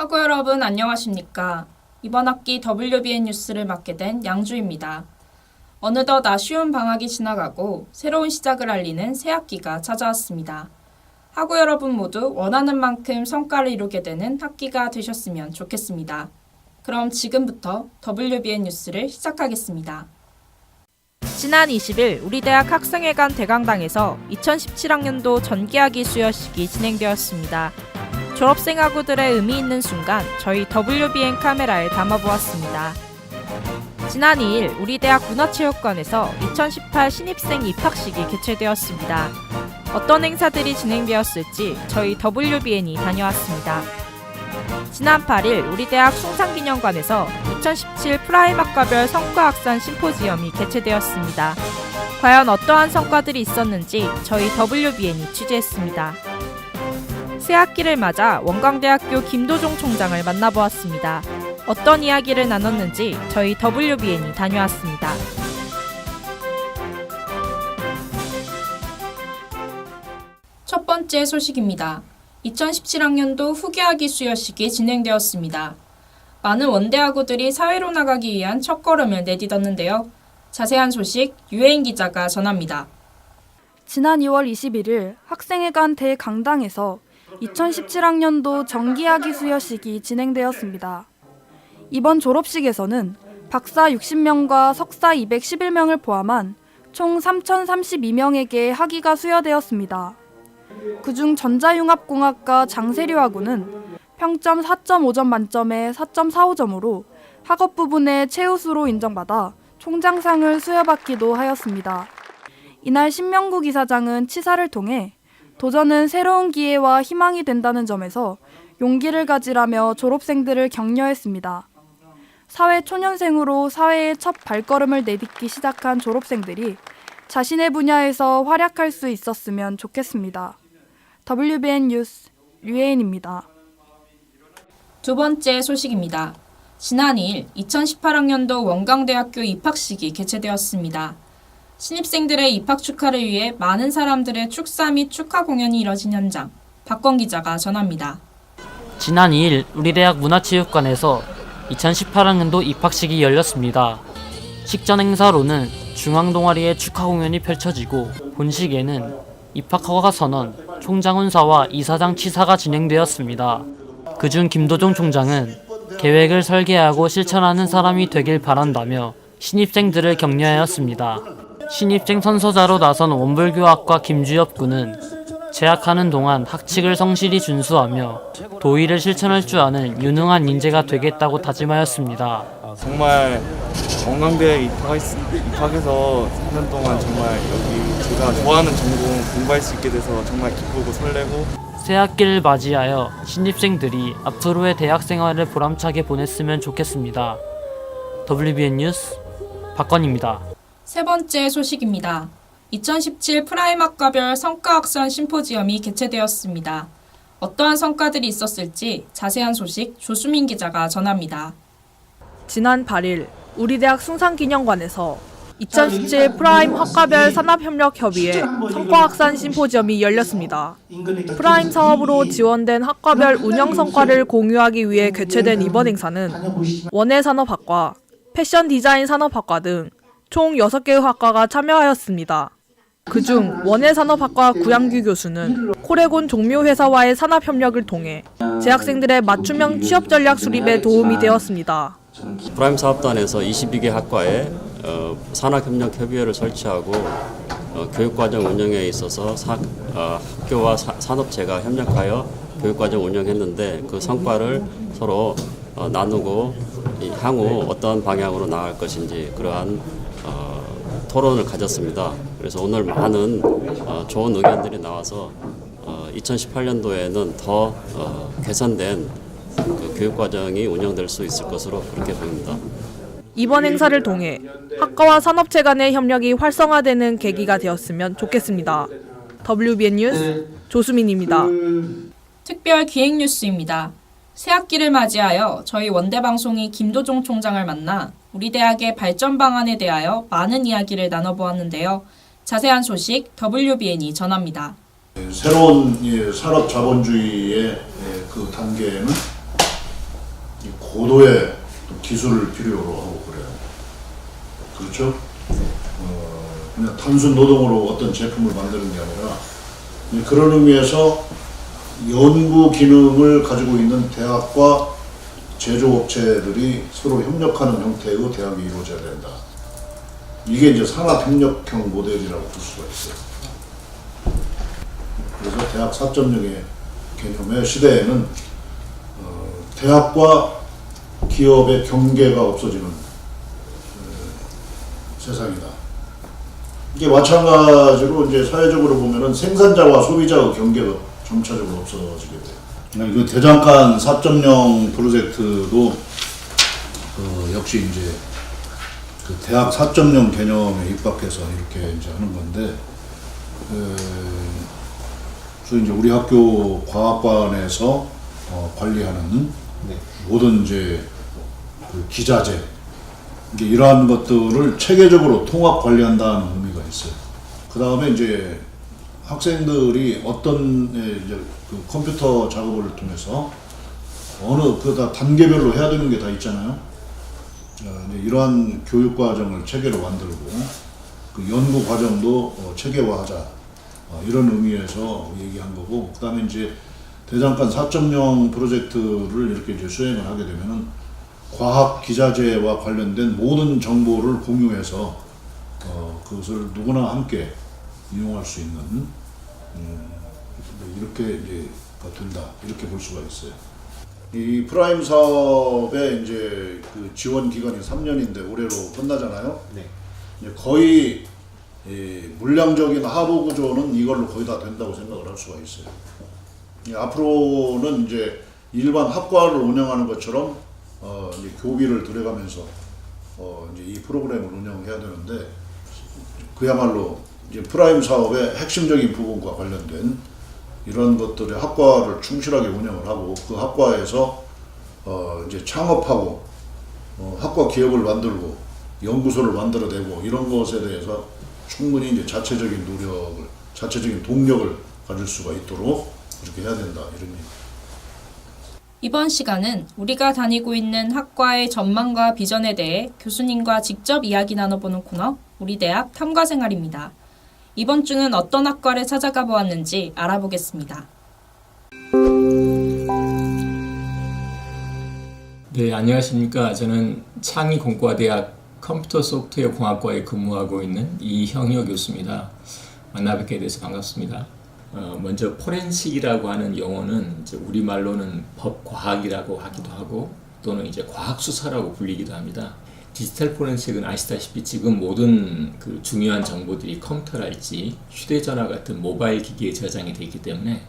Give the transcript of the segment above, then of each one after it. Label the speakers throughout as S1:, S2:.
S1: 학우 여러분 안녕하십니까? 이번 학기 WBN 뉴스를 맡게 된 양주입니다. 어느덧 아쉬운 방학이 지나가고 새로운 시작을 알리는 새 학기가 찾아왔습니다. 학우 여러분 모두 원하는 만큼 성과를 이루게 되는 학기가 되셨으면 좋겠습니다. 그럼 지금부터 WBN 뉴스를 시작하겠습니다.
S2: 지난 20일 우리 대학 학생회관 대강당에서 2017학년도 전기학위 수여식이 진행되었습니다. 졸업생 학우들의 의미 있는 순간 저희 WBN 카메라에 담아보았습니다. 지난 2일 우리 대학 문화체육관에서 2018 신입생 입학식이 개최되었습니다. 어떤 행사들이 진행되었을지 저희 WBN이 다녀왔습니다. 지난 8일 우리 대학 숭상기념관에서 2017 프라임 학과별 성과확산 심포지엄이 개최되었습니다. 과연 어떠한 성과들이 있었는지 저희 WBN이 취재했습니다. 새 학기를 맞아 원광대학교 김도종 총장을 만나보았습니다. 어떤 이야기를 나눴는지 저희 WBN이 다녀왔습니다.
S1: 첫 번째 소식입니다. 2017학년도 후기학위 수여식이 진행되었습니다. 많은 원대학우들이 사회로 나가기 위한 첫걸음을 내딛었는데요. 자세한 소식 유혜인 기자가 전합니다.
S3: 지난 2월 21일 학생회관 대강당에서 2017학년도 정기학위 수여식이 진행되었습니다. 이번 졸업식에서는 박사 60명과 석사 211명을 포함한 총 3,032명에게 학위가 수여되었습니다. 그중 전자융합공학과 장세류 학우는 평점 4.5점 만점에 4.45점으로 학업 부분의 최우수로 인정받아 총장상을 수여받기도 하였습니다. 이날 신명국 이사장은 치사를 통해 도전은 새로운 기회와 희망이 된다는 점에서 용기를 가지라며 졸업생들을 격려했습니다. 사회 초년생으로 사회의 첫 발걸음을 내딛기 시작한 졸업생들이 자신의 분야에서 활약할 수 있었으면 좋겠습니다. WBN 뉴스 류혜인입니다.
S1: 두 번째 소식입니다. 지난 2일 2018학년도 원광대학교 입학식이 개최되었습니다. 신입생들의 입학 축하를 위해 많은 사람들의 축사 및 축하 공연이 이뤄진 현장, 박건 기자가 전합니다.
S4: 지난 2일 우리 대학 문화체육관에서 2018학년도 입학식이 열렸습니다. 식전 행사로는 중앙동아리의 축하 공연이 펼쳐지고 본식에는 입학허가 선언, 총장훈사와 이사장 치사가 진행되었습니다. 그중 김도종 총장은 계획을 설계하고 실천하는 사람이 되길 바란다며 신입생들을 격려하였습니다. 신입생 선서자로 나선 원불교학과 김주엽 군은 재학하는 동안 학칙을 성실히 준수하며 도의를 실천할 줄 아는 유능한 인재가 되겠다고 다짐하였습니다.
S5: 정말 원광대에 입학해서 4년 동안 정말 여기 제가 좋아하는 전공 공부할 수 있게 돼서 정말 기쁘고 설레고
S4: 새 학기를 맞이하여 신입생들이 앞으로의 대학 생활을 보람차게 보냈으면 좋겠습니다. WBN 뉴스 박건입니다.
S1: 세 번째 소식입니다. 2017 프라임 학과별 성과확산 심포지엄이 개최되었습니다. 어떠한 성과들이 있었을지 자세한 소식 조수민 기자가 전합니다.
S2: 지난 8일 우리 대학 숭상기념관에서 2017 프라임 학과별 산업협력협의회 성과확산 심포지엄이 열렸습니다. 프라임 사업으로 지원된 학과별 운영 성과를 공유하기 위해 개최된 이번 행사는 원예산업학과, 패션디자인산업학과 등 총 6개의 학과가 참여하였습니다. 그중 원예산업학과 구양규 교수는 코레곤 종묘회사와의 산업협력을 통해 재학생들의 맞춤형 취업전략 수립에 도움이 되었습니다.
S6: 프라임 사업단에서 22개 학과에 산학협력협의회를 설치하고 교육과정 운영에 있어서 학교와 산업체가 협력하여 교육과정 운영했는데 그 성과를 서로 나누고 향후 어떤 방향으로 나아갈 것인지 그러한 토론을 가졌습니다. 그래서 오늘 많은 좋은 의견들이 나와서 2018년도에는 더 개선된 교육과정이 운영될 수 있을 것으로 그렇게 보입니다.
S2: 이번 행사를 통해 학과와 산업체 간의 협력이 활성화되는 계기가 되었으면 좋겠습니다. WBN 뉴스 조수민입니다.
S1: 특별 기획 뉴스입니다. 새 학기를 맞이하여 저희 원대방송이 김도종 총장을 만나 우리 대학의 발전 방안에 대하여 많은 이야기를 나눠보았는데요. 자세한 소식 WBN이 전합니다.
S7: 새로운 산업 자본주의의 그 단계는 고도의 기술을 필요로 하고 그래요. 그렇죠? 그냥 단순 노동으로 어떤 제품을 만드는 게 아니라 그런 의미에서 연구 기능을 가지고 있는 대학과 제조업체들이 서로 협력하는 형태의 대학이 이루어져야 된다. 이게 이제 산업협력형 모델이라고 볼 수가 있어요. 그래서 대학 4.0의 개념의 시대에는 대학과 기업의 경계가 없어지는 세상이다. 이게 마찬가지로 이제 사회적으로 보면은 생산자와 소비자의 경계가 점차적으로 없어지게 돼요. 그 대장간 4.0 프로젝트도 역시 이제 그 대학 4.0 개념에 입각해서 이렇게 이제 하는 건데, 그래서 이제 우리 학교 과학관에서 관리하는 모든 이제 그 기자재, 이제 이러한 것들을 체계적으로 통합 관리한다는 의미가 있어요. 그 다음에 이제 학생들이 어떤 이제 그 컴퓨터 작업을 통해서 어느 그다 단계별로 해야 되는 게 다 있잖아요. 이제 이러한 교육 과정을 체계로 만들고 그 연구 과정도 체계화하자, 이런 의미에서 얘기한 거고, 그 다음에 이제 대장간 4.0 프로젝트를 이렇게 이제 수행을 하게 되면은 과학 기자재와 관련된 모든 정보를 공유해서 그것을 누구나 함께 이용할 수 있는 이렇게 이제 된다, 이렇게 볼 수가 있어요. 이 프라임 사업의 이제 그 지원 기간이 3년인데 올해로 끝나잖아요. 네. 이제 거의 물량적인 하부 구조는 이걸로 거의 다 된다고 생각을 할 수가 있어요. 앞으로는 이제 일반 학과를 운영하는 것처럼 이제 교비를 들여가면서 이제 이 프로그램을 운영해야 되는데, 그야말로 이제 프라임 사업의 핵심적인 부분과 관련된 이런 것들의 학과를 충실하게 운영을 하고, 그 학과에서 이제 창업하고 학과 기업을 만들고 연구소를 만들어내고, 이런 것에 대해서 충분히 이제 자체적인 노력을, 자체적인 동력을 가질 수가 있도록 이렇게 해야 된다, 이런 얘기.
S1: 이번 시간은 우리가 다니고 있는 학과의 전망과 비전에 대해 교수님과 직접 이야기 나눠보는 코너, 우리 대학 탐과생활입니다. 이번 주는 어떤 학과를 찾아가 보았는지 알아보겠습니다.
S8: 네, 안녕하십니까. 저는 창의공과대학 컴퓨터 소프트웨어 공학과에 근무하고 있는 이형혁 교수입니다. 만나뵙게 돼서 반갑습니다. 먼저 포렌식이라고 하는 용어는 이제 우리말로는 법과학이라고 하기도 하고, 또는 이제 과학수사라고 불리기도 합니다. 디지털 포렌식은 아시다시피 지금 모든 그 중요한 정보들이 컴퓨터랄지 휴대전화 같은 모바일 기기에 저장이 되어 있기 때문에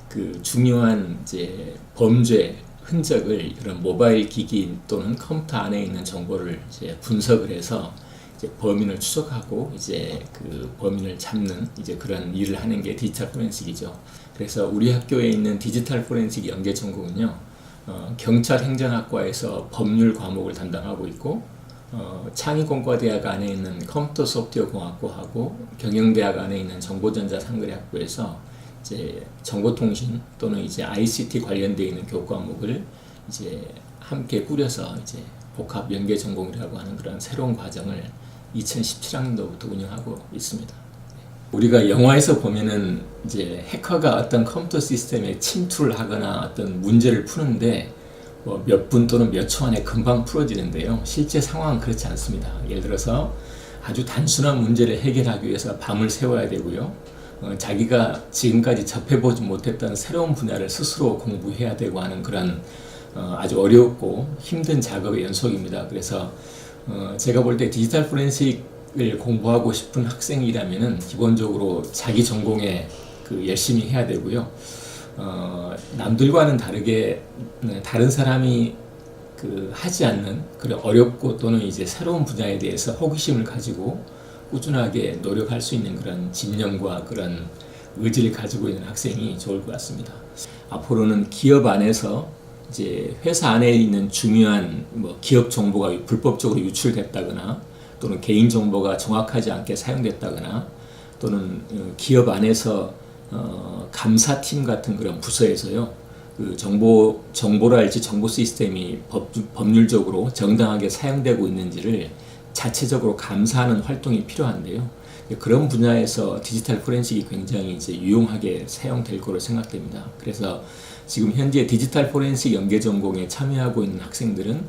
S8: 그 중요한 이제 범죄 흔적을 이런 모바일 기기 또는 컴퓨터 안에 있는 정보를 이제 분석을 해서 이제 범인을 추적하고 이제 그 범인을 잡는 이제 그런 일을 하는 게 디지털 포렌식이죠. 그래서 우리 학교에 있는 디지털 포렌식 연계 전공은요, 경찰 행정학과에서 법률 과목을 담당하고 있고, 창의공과대학 안에 있는 컴퓨터 소프트웨어 공학과하고 경영대학 안에 있는 정보전자 상거래학부에서 이제 정보통신 또는 이제 ICT 관련되어 있는 교육 과목을 이제 함께 꾸려서 이제 복합 연계 전공이라고 하는 그런 새로운 과정을 2017학년도부터 운영하고 있습니다. 우리가 영화에서 보면은 이제 해커가 어떤 컴퓨터 시스템에 침투를 하거나 어떤 문제를 푸는데 뭐 몇 분 또는 몇 초 안에 금방 풀어지는데요. 실제 상황은 그렇지 않습니다. 예를 들어서 아주 단순한 문제를 해결하기 위해서 밤을 새워야 되고요. 자기가 지금까지 접해보지 못했던 새로운 분야를 스스로 공부해야 되고 하는 그런 아주 어렵고 힘든 작업의 연속입니다. 그래서 제가 볼 때 디지털 포렌식을 공부하고 싶은 학생이라면은 기본적으로 자기 전공에 그 열심히 해야 되고요. 남들과는 다르게 다른 사람이 그 하지 않는 그런 어렵고 또는 이제 새로운 분야에 대해서 호기심을 가지고 꾸준하게 노력할 수 있는 그런 집념과 그런 의지를 가지고 있는 학생이 좋을 것 같습니다. 앞으로는 기업 안에서 이제 회사 안에 있는 중요한 뭐 기업 정보가 불법적으로 유출됐다거나 또는 개인 정보가 정확하지 않게 사용됐다거나 또는 기업 안에서 감사팀 같은 그런 부서에서요, 그 정보랄지 정보 시스템이 법률적으로 정당하게 사용되고 있는지를 자체적으로 감사하는 활동이 필요한데요. 그런 분야에서 디지털 포렌식이 굉장히 이제 유용하게 사용될 거로 생각됩니다. 그래서 지금 현재 디지털 포렌식 연계 전공에 참여하고 있는 학생들은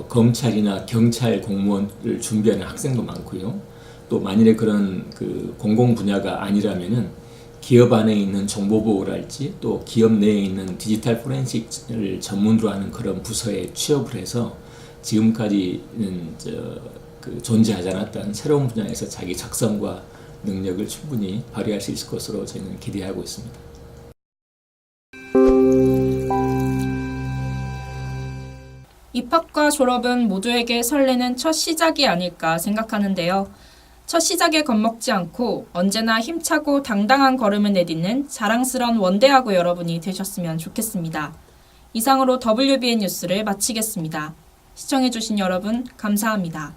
S8: 검찰이나 경찰 공무원을 준비하는 학생도 많고요. 또 만일에 그런 그 공공 분야가 아니라면은 기업 안에 있는 정보보호랄지 또 기업 내에 있는 디지털 포렌식을 전문으로 하는 그런 부서에 취업을 해서 지금까지는 존재하지 않았던 새로운 분야에서 자기 적성과 능력을 충분히 발휘할 수 있을 것으로 저희는 기대하고 있습니다.
S1: 입학과 졸업은 모두에게 설레는 첫 시작이 아닐까 생각하는데요. 첫 시작에 겁먹지 않고 언제나 힘차고 당당한 걸음을 내딛는 자랑스러운 원대하고 여러분이 되셨으면 좋겠습니다. 이상으로 WBN 뉴스를 마치겠습니다. 시청해주신 여러분 감사합니다.